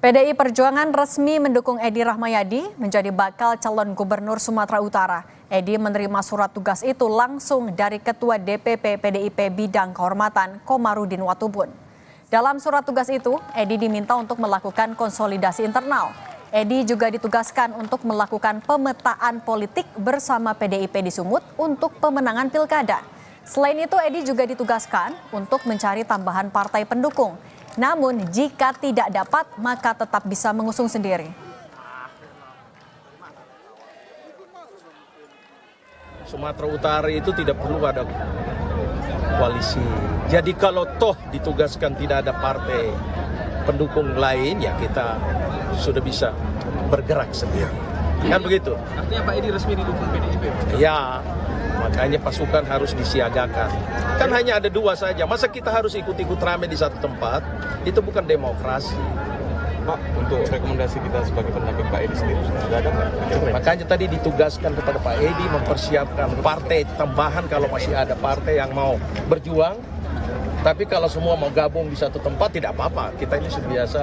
PDI Perjuangan resmi mendukung Edi Rahmayadi menjadi bakal calon gubernur Sumatera Utara. Edi menerima surat tugas itu langsung dari Ketua DPP PDIP Bidang Kehormatan Komarudin Watubun. Dalam surat tugas itu, Edi diminta untuk melakukan konsolidasi internal. Edi juga ditugaskan untuk melakukan pemetaan politik bersama PDIP di Sumut untuk pemenangan pilkada. Selain itu, Edi juga ditugaskan untuk mencari tambahan partai pendukung. Namun jika tidak dapat, maka tetap bisa mengusung sendiri. Sumatera Utara itu tidak perlu ada koalisi. Jadi kalau toh ditugaskan tidak ada partai pendukung lain, ya kita sudah bisa bergerak sendiri. Kan begitu? Artinya Pak Edi resmi didukung PDIP? Ya, makanya pasukan harus disiagakan. Kan hanya ada dua saja. Masa kita harus ikut-ikut rame di satu tempat? Itu bukan demokrasi. Pak, untuk rekomendasi kita sebagai pendamping Pak Edi sendiri sudah ada nggak? Makanya tadi ditugaskan kepada Pak Edi mempersiapkan partai tambahan kalau masih ada partai yang mau berjuang. Tapi kalau semua mau gabung di satu tempat tidak apa-apa. Kita ini sudah biasa.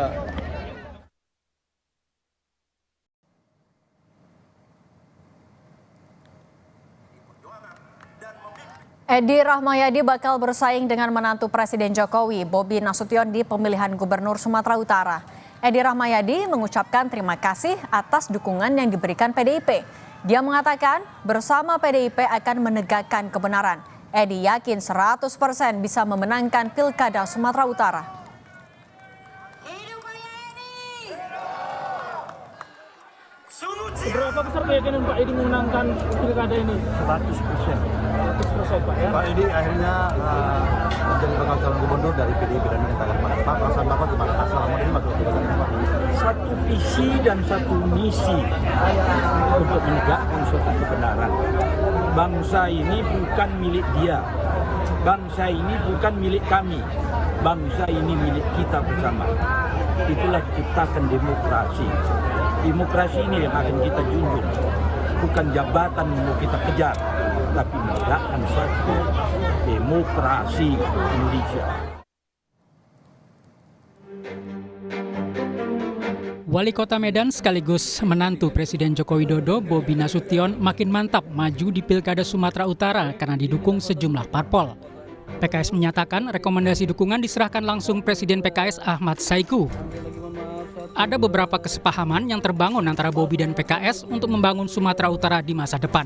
Edi Rahmayadi bakal bersaing dengan menantu Presiden Jokowi, Bobi Nasution, di pemilihan Gubernur Sumatera Utara. Edi Rahmayadi mengucapkan terima kasih atas dukungan yang diberikan PDIP. Dia mengatakan bersama PDIP akan menegakkan kebenaran. Edi yakin 100% bisa memenangkan Pilkada Sumatera Utara. Berapa besar keyakinan Pak Edi memenangkan pilkada ini? 100%. 100% Pak ya? Pak Edi akhirnya menjadi bakal calon gubernur dari PDIP dan menyatakan pada Pak, perasaan Bapak gimana Pak selama ini masuk pilkada Pak? Satu visi dan satu misi untuk menegakkan suatu kebenaran. Bangsa ini bukan milik dia. Bangsa ini bukan milik kami. Bangsa ini milik kita bersama. Itulah ciptakan demokrasi. Demokrasi ini yang akan kita junjung. Bukan jabatan yang mau kita kejar, tapi menegakkan suatu demokrasi Indonesia. Wali Kota Medan sekaligus menantu Presiden Joko Widodo, Bobi Nasution, makin mantap maju di Pilkada Sumatera Utara karena didukung sejumlah parpol. PKS menyatakan rekomendasi dukungan diserahkan langsung Presiden PKS Ahmad Saiku. Ada beberapa kesepahaman yang terbangun antara Bobi dan PKS untuk membangun Sumatera Utara di masa depan.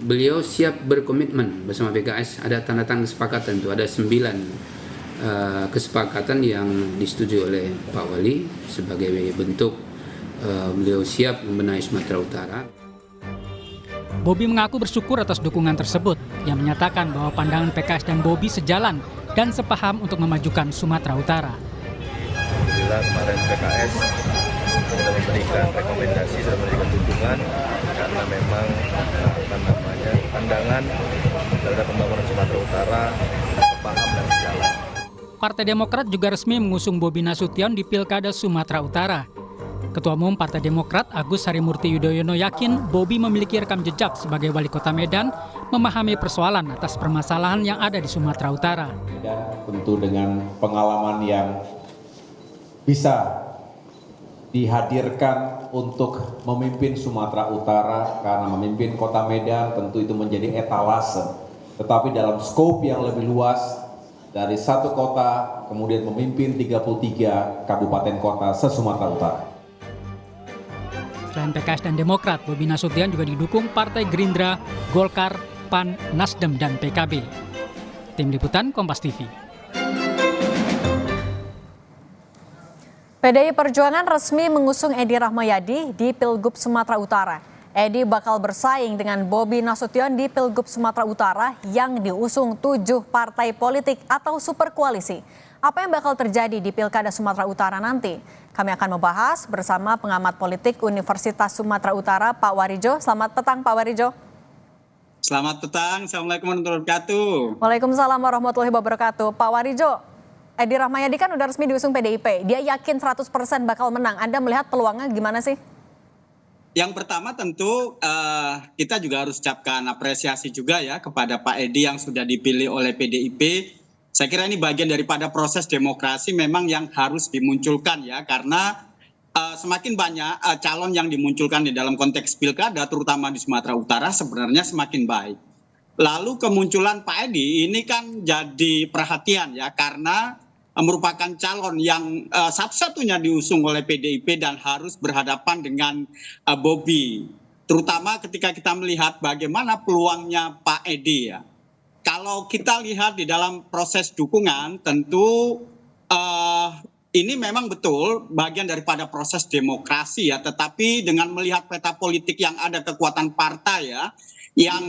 Beliau siap berkomitmen bersama PKS, ada tanda tangan kesepakatan itu, ada 9 kesepakatan yang disetujui oleh Pak Wali sebagai bentuk beliau siap membenahi Sumatera Utara. Bobi mengaku bersyukur atas dukungan tersebut, yang menyatakan bahwa pandangan PKS dan Bobi sejalan dan sepaham untuk memajukan Sumatera Utara. Alhamdulillah kemarin PKS sudah memberikan rekomendasi, sudah memberikan dukungan karena memang pandangan terhadap pembangunan Sumatera Utara sepaham dan sejalan. Partai Demokrat juga resmi mengusung Bobi Nasution di Pilkada Sumatera Utara. Ketua Umum Partai Demokrat Agus Harimurti Yudhoyono yakin Bobi memiliki rekam jejak sebagai wali kota Medan, memahami persoalan atas permasalahan yang ada di Sumatera Utara. Dan tentu dengan pengalaman yang bisa dihadirkan untuk memimpin Sumatera Utara, karena memimpin kota Medan tentu itu menjadi etalase. Tetapi dalam skop yang lebih luas, dari satu kota kemudian memimpin 33 kabupaten kota se-Sumatera Utara. Selain PKS dan Demokrat, Bobi Nasution juga didukung Partai Gerindra, Golkar, PAN, Nasdem, dan PKB. Tim Liputan Kompas TV. PDI Perjuangan resmi mengusung Edi Rahmayadi di Pilgub Sumatera Utara. Edi bakal bersaing dengan Bobi Nasution di Pilgub Sumatera Utara yang diusung 7 partai politik atau super koalisi. Apa yang bakal terjadi di Pilkada Sumatera Utara nanti? Kami akan membahas bersama pengamat politik Universitas Sumatera Utara, Pak Warijo. Selamat petang, Pak Warijo. Selamat petang, Assalamualaikum warahmatullahi wabarakatuh. Waalaikumsalam warahmatullahi wabarakatuh. Pak Warijo, Edi Rahmayadi kan udah resmi diusung PDIP. Dia yakin 100% bakal menang. Anda melihat peluangnya gimana sih? Yang pertama tentu kita juga harus ucapkan apresiasi juga ya kepada Pak Edi yang sudah dipilih oleh PDIP Saya kira ini bagian daripada proses demokrasi memang yang harus dimunculkan ya, karena semakin banyak calon yang dimunculkan di dalam konteks pilkada, terutama di Sumatera Utara, sebenarnya semakin baik. Lalu kemunculan Pak Edi ini kan jadi perhatian ya, karena merupakan calon yang satu-satunya diusung oleh PDIP dan harus berhadapan dengan Bobi. Terutama ketika kita melihat bagaimana peluangnya Pak Edi ya. Kalau kita lihat di dalam proses dukungan, tentu ini memang betul bagian daripada proses demokrasi ya, tetapi dengan melihat peta politik yang ada, kekuatan partai ya yang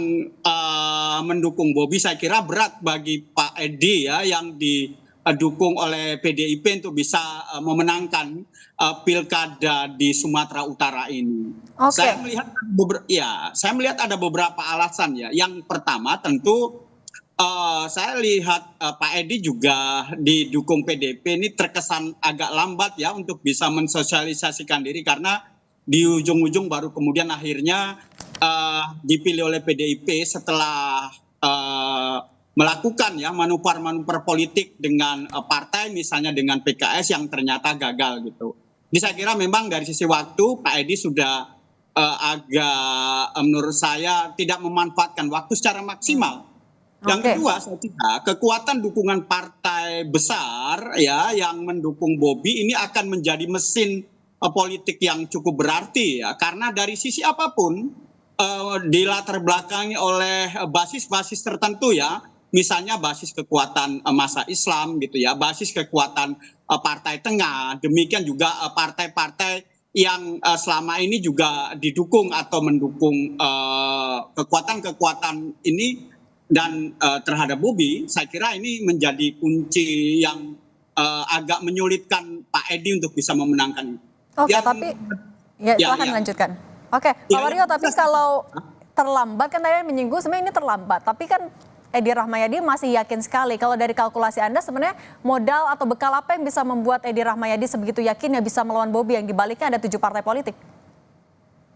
mendukung Bobi, saya kira berat bagi Pak Edi ya yang didukung oleh PDIP untuk bisa memenangkan pilkada di Sumatera Utara ini. Oke. Saya melihat ada beberapa alasan ya. Yang pertama tentu saya lihat Pak Edi juga didukung PDIP ini terkesan agak lambat ya untuk bisa mensosialisasikan diri, karena di ujung-ujung baru kemudian akhirnya dipilih oleh PDIP setelah melakukan ya manuver-manuver politik dengan partai, misalnya dengan PKS yang ternyata gagal gitu. Jadi saya kira memang dari sisi waktu Pak Edi sudah agak menurut saya tidak memanfaatkan waktu secara maksimal. Yang kedua, saya kira kekuatan dukungan partai besar ya yang mendukung Bobi ini akan menjadi mesin politik yang cukup berarti ya, karena dari sisi apapun dilatar belakangi oleh basis-basis tertentu ya, misalnya basis kekuatan massa Islam gitu ya, basis kekuatan partai tengah, demikian juga partai-partai yang selama ini juga didukung atau mendukung kekuatan-kekuatan ini. Dan terhadap Bobi, saya kira ini menjadi kunci yang agak menyulitkan Pak Edi untuk bisa memenangkan. Oke, tapi ya silahkan lanjutkan. Oke, Pak Wario, tapi kalau terlambat kan tadi menyinggung sebenarnya ini terlambat, tapi kan Edi Rahmayadi masih yakin sekali. Kalau dari kalkulasi Anda sebenarnya modal atau bekal apa yang bisa membuat Edi Rahmayadi sebegitu yakin ya bisa melawan Bobi yang dibaliknya ada 7 partai politik?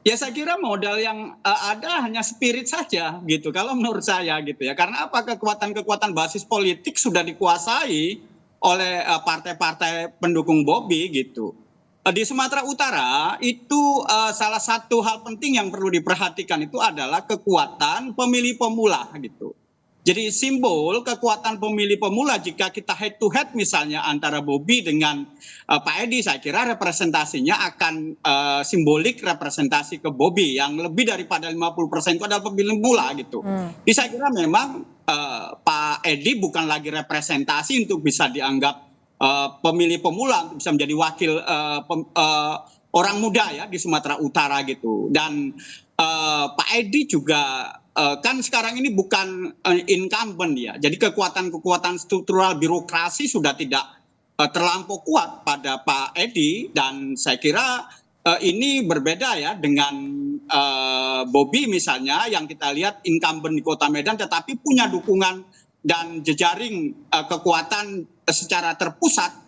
Ya saya kira modal yang ada hanya spirit saja gitu kalau menurut saya gitu ya. Karena apa, kekuatan-kekuatan basis politik sudah dikuasai oleh partai-partai pendukung Bobi gitu. Di Sumatera Utara itu salah satu hal penting yang perlu diperhatikan itu adalah kekuatan pemilih pemula gitu. Jadi simbol kekuatan pemilih pemula jika kita head to head misalnya antara Bobi dengan Pak Edi, saya kira representasinya akan simbolik representasi ke Bobi yang lebih daripada 50% itu adalah pemilih pemula gitu. Jadi saya kira memang Pak Edi bukan lagi representasi untuk bisa dianggap pemilih pemula, untuk bisa menjadi wakil orang muda ya di Sumatera Utara gitu. Dan Pak Edi juga kan sekarang ini bukan incumbent ya, jadi kekuatan-kekuatan struktural birokrasi sudah tidak terlampau kuat pada Pak Edi, dan saya kira ini berbeda ya dengan Bobi misalnya yang kita lihat incumbent di Kota Medan tetapi punya dukungan dan jejaring kekuatan secara terpusat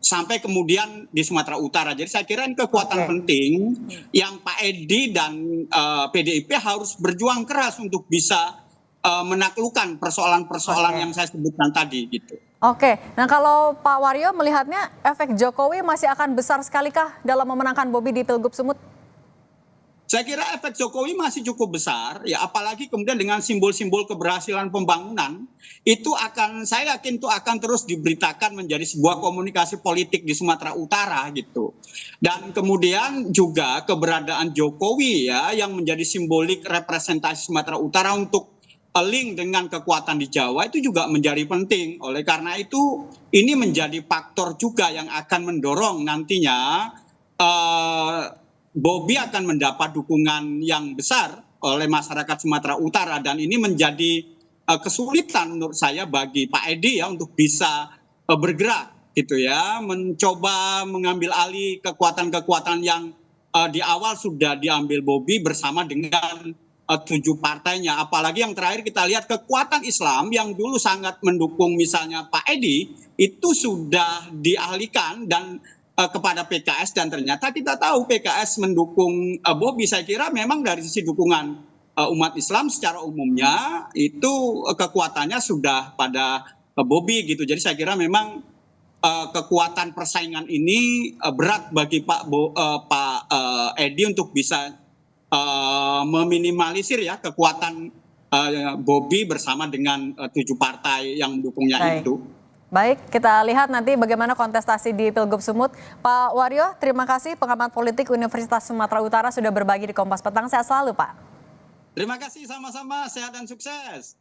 sampai kemudian di Sumatera Utara. Jadi saya kira ini kekuatan penting yang Pak Edi dan PDIP harus berjuang keras untuk bisa menaklukkan persoalan-persoalan yang saya sebutkan tadi gitu. Oke, nah kalau Pak Wario melihatnya efek Jokowi masih akan besar sekalikah dalam memenangkan Bobi di Pilgub Sumut? Saya kira efek Jokowi masih cukup besar ya, apalagi kemudian dengan simbol-simbol keberhasilan pembangunan itu saya yakin itu akan terus diberitakan menjadi sebuah komunikasi politik di Sumatera Utara gitu. Dan kemudian juga keberadaan Jokowi ya yang menjadi simbolik representasi Sumatera Utara untuk link dengan kekuatan di Jawa itu juga menjadi penting. Oleh karena itu ini menjadi faktor juga yang akan mendorong nantinya Bobi akan mendapat dukungan yang besar oleh masyarakat Sumatera Utara, dan ini menjadi kesulitan menurut saya bagi Pak Edi ya untuk bisa bergerak gitu ya, mencoba mengambil alih kekuatan-kekuatan yang di awal sudah diambil Bobi bersama dengan 7 partainya. Apalagi yang terakhir kita lihat kekuatan Islam yang dulu sangat mendukung misalnya Pak Edi itu sudah dialihkan dan kepada PKS, dan ternyata kita tahu PKS mendukung Bobi. Saya kira memang dari sisi dukungan umat Islam secara umumnya itu kekuatannya sudah pada Bobi gitu. Jadi saya kira memang kekuatan persaingan ini berat bagi Pak Edi untuk bisa meminimalisir ya kekuatan Bobi bersama dengan 7 partai yang mendukungnya itu. Baik, kita lihat nanti bagaimana kontestasi di Pilgub Sumut. Pak Waryo, terima kasih pengamat politik Universitas Sumatera Utara sudah berbagi di Kompas Petang. Sehat selalu, Pak. Terima kasih, sama-sama, sehat dan sukses.